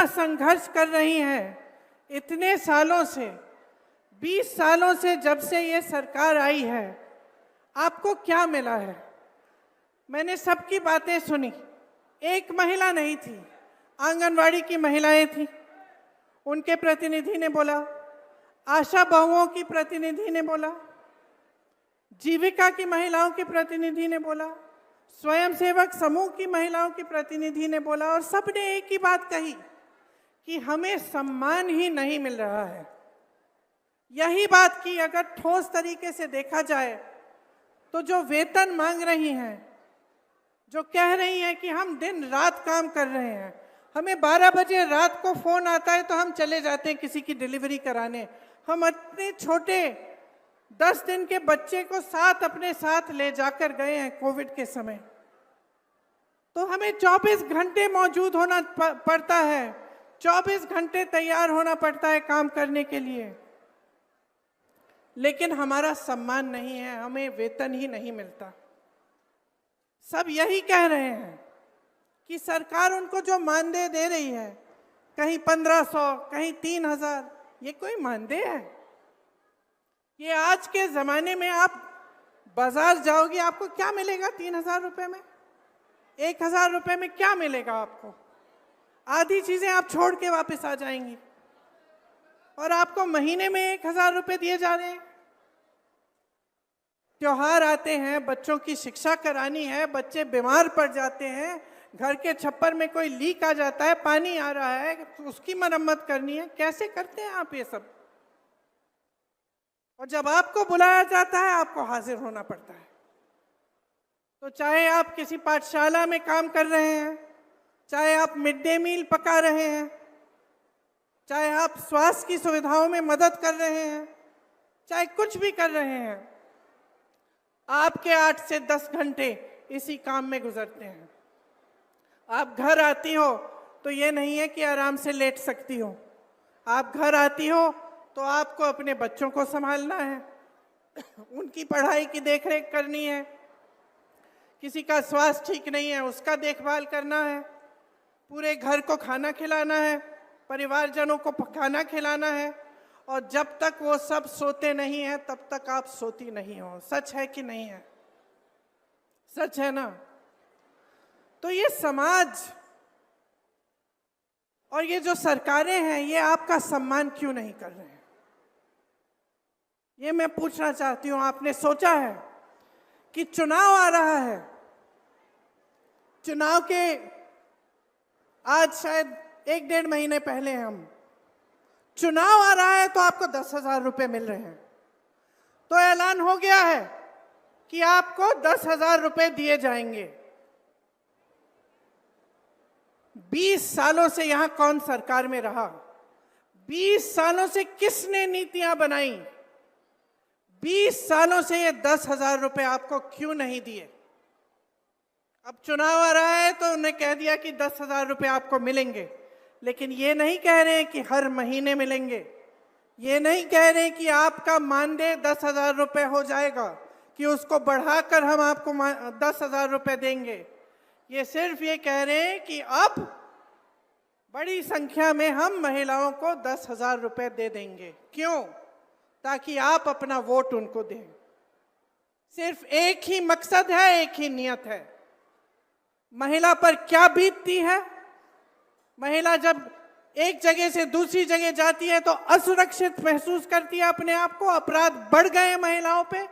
संघर्ष कर रही हैं इतने सालों से, 20 सालों से, जब से ये सरकार आई है, आपको क्या मिला है? मैंने सबकी बातें सुनी। एक महिला नहीं थी, आंगनवाड़ी की महिलाएं थी, उनके प्रतिनिधि ने बोला, आशा बहुओं की प्रतिनिधि ने बोला, जीविका की महिलाओं की प्रतिनिधि ने बोला, स्वयंसेवक समूह की महिलाओं की प्रतिनिधि ने बोला, और सबने एक ही बात कही कि हमें सम्मान ही नहीं मिल रहा है। यही बात की अगर ठोस तरीके से देखा जाए तो जो वेतन मांग रही हैं, जो कह रही हैं कि हम दिन रात काम कर रहे हैं, हमें 12 बजे रात को फोन आता है तो हम चले जाते हैं किसी की डिलीवरी कराने, हम इतने छोटे 10 दिन के बच्चे को साथ अपने साथ ले जाकर गए हैं कोविड के समय, तो हमें 24 घंटे मौजूद होना पड़ता है, 24 घंटे तैयार होना पड़ता है काम करने के लिए, लेकिन हमारा सम्मान नहीं है, हमें वेतन ही नहीं मिलता। सब यही कह रहे हैं कि सरकार उनको जो मानदेय दे रही है, कहीं 1500, कहीं 3000, ये कोई मानदेय है? ये आज के ज़माने में आप बाजार जाओगे, आपको क्या मिलेगा 3000 रुपये में? 1000 रुपये में क्या मिलेगा आपको? आधी चीज़ें आप छोड़ के वापस आ जाएंगी, और आपको महीने में 1000 रुपये दिए जा रहे हैं। त्योहार आते हैं, बच्चों की शिक्षा करानी है, बच्चे बीमार पड़ जाते हैं, घर के छप्पर में कोई लीक आ जाता है, पानी आ रहा है, उसकी मरम्मत करनी है, कैसे करते हैं आप ये सब? और जब आपको बुलाया जाता है आपको हाजिर होना पड़ता है। तो चाहे आप किसी पाठशाला में काम कर रहे हैं, चाहे आप मिड डे मील पका रहे हैं, चाहे आप स्वास्थ्य की सुविधाओं में मदद कर रहे हैं, चाहे कुछ भी कर रहे हैं, आपके 8 से 10 घंटे इसी काम में गुजरते हैं। आप घर आती हो तो ये नहीं है कि आराम से लेट सकती हो, आप घर आती हो तो आपको अपने बच्चों को संभालना है, उनकी पढ़ाई की देखरेख करनी है, किसी का स्वास्थ्य ठीक नहीं है उसका देखभाल करना है, पूरे घर को खाना खिलाना है, परिवारजनों को खाना खिलाना है, और जब तक वो सब सोते नहीं हैं तब तक आप सोती नहीं हो। सच है कि नहीं है? सच है ना? तो ये समाज और ये जो सरकारें हैं, ये आपका सम्मान क्यों नहीं कर रहे हैं? ये मैं पूछना चाहती हूँ। आपने सोचा है कि चुनाव आ रहा है, चुनाव के आज शायद 1-1.5 महीने पहले हम, चुनाव आ रहा है तो आपको 10,000 रुपये मिल रहे हैं, तो ऐलान हो गया है कि आपको 10,000 रुपये दिए जाएंगे। 20 सालों से यहां कौन सरकार में रहा? 20 सालों से किसने नीतियां बनाई? 20 सालों से ये 10,000 रुपये आपको क्यों नहीं दिए? अब चुनाव आ रहा है तो उन्हें कह दिया कि 10,000 रुपये आपको मिलेंगे, लेकिन ये नहीं कह रहे हैं कि हर महीने मिलेंगे, ये नहीं कह रहे हैं कि आपका मानदेय 10,000 रुपये हो जाएगा, कि उसको बढ़ाकर हम आपको 10,000 रुपये देंगे। ये सिर्फ ये कह रहे हैं कि अब बड़ी संख्या में हम महिलाओं को 10,000 रुपये दे देंगे। क्यों? ताकि आप अपना वोट उनको दें। सिर्फ एक ही मकसद है, एक ही नियत है। महिला पर क्या बीतती है? महिला जब एक जगह से दूसरी जगह जाती है तो असुरक्षित महसूस करती है अपने आप को, अपराध बढ़ गए महिलाओं पे।